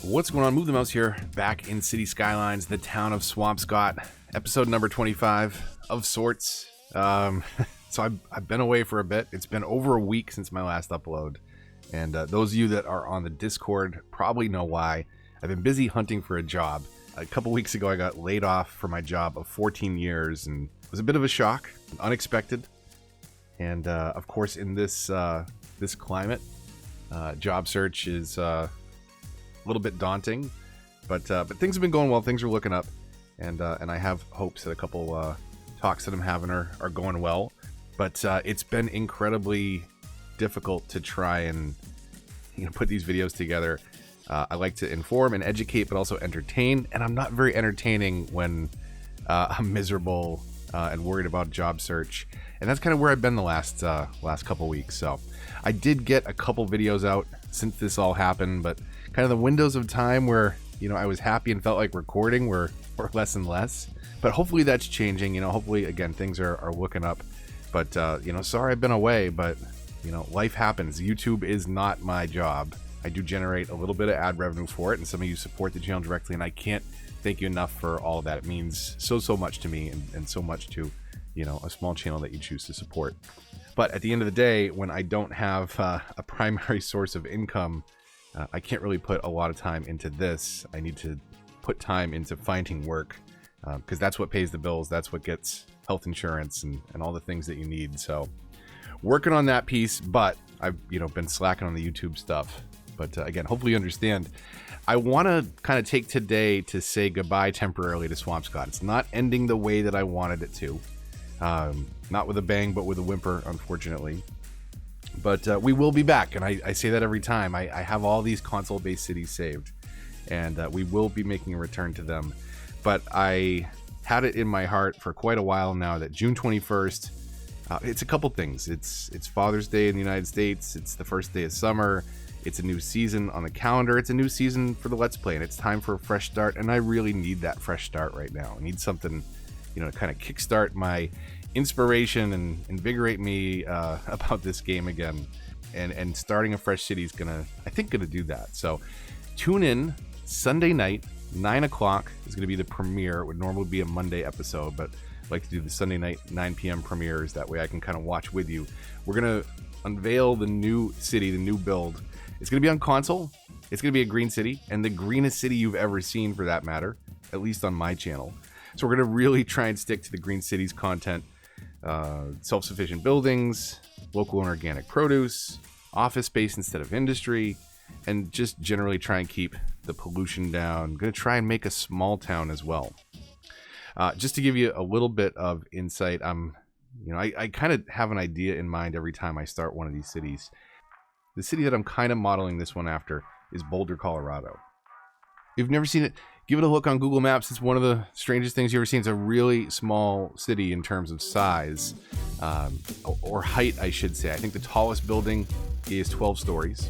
What's going on? Move the Mouse here, back in City Skylines, the town of Swampscott, episode number 25 of sorts. So I've been away for a bit. It's been over a week since my last upload, and those of you that are on the Discord probably know why. I've been busy hunting for a job. A couple weeks ago, I got laid off from my job of 14 years, and it was a bit of a shock, unexpected. And of course, in this this climate, job search is a little bit daunting, but things have been going well. Things are looking up, and I have hopes that a couple talks that I'm having are going well. But it's been incredibly difficult to try and put these videos together. I like to inform and educate, but also entertain, and I'm not very entertaining when I'm miserable and worried about job search. And that's kind of where I've been the last couple weeks. So I did get a couple videos out since this all happened, but kind of the windows of time where I was happy and felt like recording were less and less. But hopefully that's changing. Hopefully again things are looking up. But sorry I've been away, but life happens. YouTube is not my job. I do generate a little bit of ad revenue for it, and some of you support the channel directly, and I can't thank you enough for all of that. It means so much to me, and so much to a small channel that you choose to support. But at the end of the day, when I don't have a primary source of income, I can't really put a lot of time into this. I need to put time into finding work, because that's what pays the bills. That's what gets health insurance and all the things that you need. So working on that piece, but I've been slacking on the YouTube stuff. But again, hopefully you understand. I want to kind of take today to say goodbye temporarily to Swampscott. It's not ending the way that I wanted it to. Not with a bang, but with a whimper, unfortunately. But we will be back, and I say that every time. I have all these console-based cities saved, and we will be making a return to them. But I had it in my heart for quite a while now that June 21st, it's a couple things. It's Father's Day in the United States. It's the first day of summer. It's a new season on the calendar. It's a new season for the Let's Play, and it's time for a fresh start, and I really need that fresh start right now. I need something to kind of kickstart my inspiration and invigorate me about this game again. And starting a fresh city is gonna do that. So tune in Sunday night, 9 o'clock is gonna be the premiere. It would normally be a Monday episode, but I like to do the Sunday night 9 p.m. premieres. That way I can kind of watch with you. We're gonna unveil the new city, the new build. It's gonna be on console. It's gonna be a green city, and the greenest city you've ever seen, for that matter, at least on my channel. So we're going to really try and stick to the Green Cities content. Self-sufficient buildings, local and organic produce, office space instead of industry, and just generally try and keep the pollution down. I'm going to try and make a small town as well. Just to give you a little bit of insight, I kind of have an idea in mind every time I start one of these cities. The city that I'm kind of modeling this one after is Boulder, Colorado. If you've never seen it, give it a look on Google Maps. It's one of the strangest things you've ever seen. It's a really small city in terms of size, or height, I should say. I think the tallest building is 12 stories.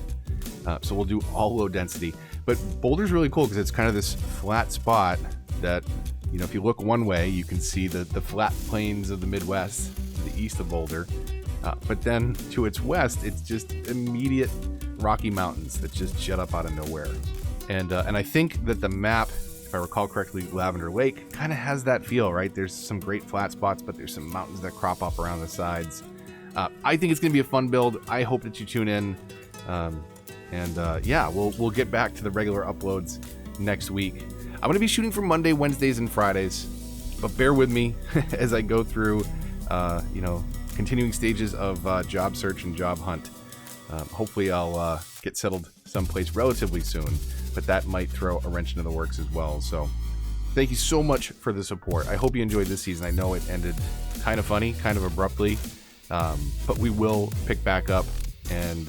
So we'll do all low density. But Boulder's really cool because it's kind of this flat spot that, if you look one way, you can see the flat plains of the Midwest to the east of Boulder. But then to its west, it's just immediate Rocky Mountains that just jut up out of nowhere. And I think that the map, if I recall correctly, Lavender Lake kind of has that feel, right? There's some great flat spots, but there's some mountains that crop up around the sides. I think it's going to be a fun build. I hope that you tune in. Yeah, we'll get back to the regular uploads next week. I'm going to be shooting for Monday, Wednesdays, and Fridays, but bear with me as I go through, continuing stages of job search and job hunt. Hopefully I'll get settled someplace relatively soon, but that might throw a wrench into the works as well. So thank you so much for the support. I hope you enjoyed this season. I know it ended kind of funny, kind of abruptly, but we will pick back up and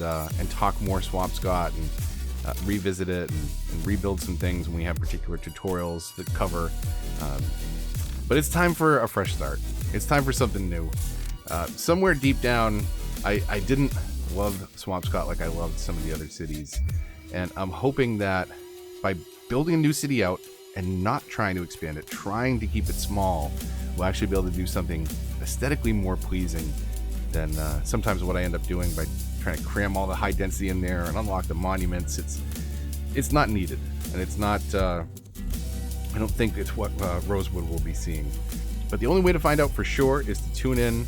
talk more Swampscott and revisit it and rebuild some things when we have particular tutorials that cover. But it's time for a fresh start. It's time for something new. Somewhere deep down, I didn't love Swampscott like I loved some of the other cities, and I'm hoping that by building a new city out and not trying to expand it, trying to keep it small, we'll actually be able to do something aesthetically more pleasing than sometimes what I end up doing by trying to cram all the high density in there and unlock the monuments. It's not needed. and it's not, I don't think it's what Rosewood will be seeing. But the only way to find out for sure is to tune in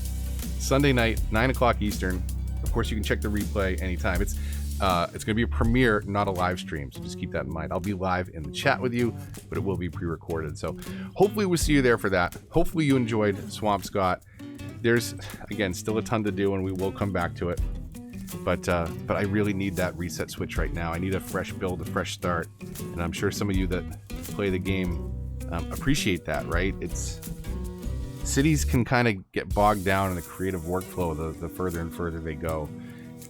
Sunday night, 9 o'clock Eastern. Of course, you can check the replay anytime. It's going to be a premiere, not a live stream, so just keep that in mind. I'll be live in the chat with you, but it will be pre-recorded. So hopefully we'll see you there for that. Hopefully you enjoyed Swampscott. There's, again, still a ton to do, and we will come back to it. But I really need that reset switch right now. I need a fresh build, a fresh start, and I'm sure some of you that play the game appreciate that, right? Cities can kind of get bogged down in the creative workflow the further and further they go.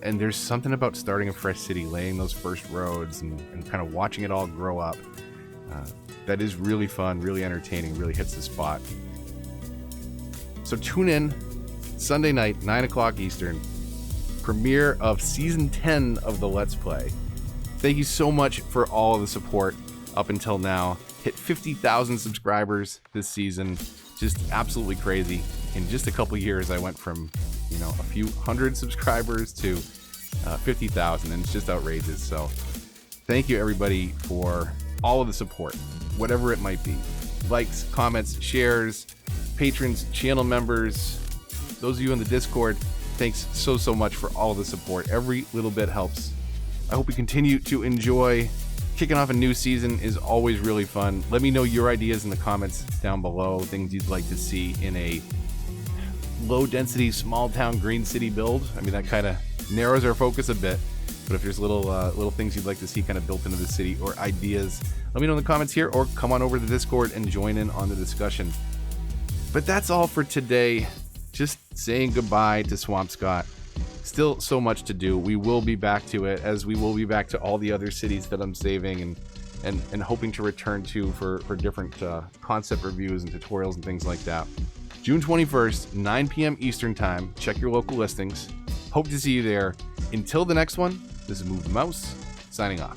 And there's something about starting a fresh city, laying those first roads, and kind of watching it all grow up. That is really fun, really entertaining, really hits the spot. So tune in Sunday night, 9 o'clock Eastern, premiere of Season 10 of the Let's Play. Thank you so much for all of the support up until now. Hit 50,000 subscribers this season. Just absolutely crazy. In just a couple years, I went from, a few hundred subscribers to 50,000, and it's just outrageous. So thank you, everybody, for all of the support, whatever it might be. Likes, comments, shares, patrons, channel members, those of you in the Discord, thanks so much for all of the support. Every little bit helps. I hope you continue to enjoy. Kicking off a new season is always really fun. Let me know your ideas in the comments down below, things you'd like to see in a low density small town green city build. I mean, that kind of narrows our focus a bit, but if there's little things you'd like to see kind of built into the city or ideas, let me know in the comments here, or come on over to the Discord and join in on the discussion. But that's all for today. Just saying goodbye to Swampscott. Still so much to do. We will be back to it, as we will be back to all the other cities that I'm saving and hoping to return to for different concept reviews and tutorials and things like that. June 21st, 9 p.m. Eastern Time. Check your local listings. Hope to see you there. Until the next one, this is Move the Mouse, signing off.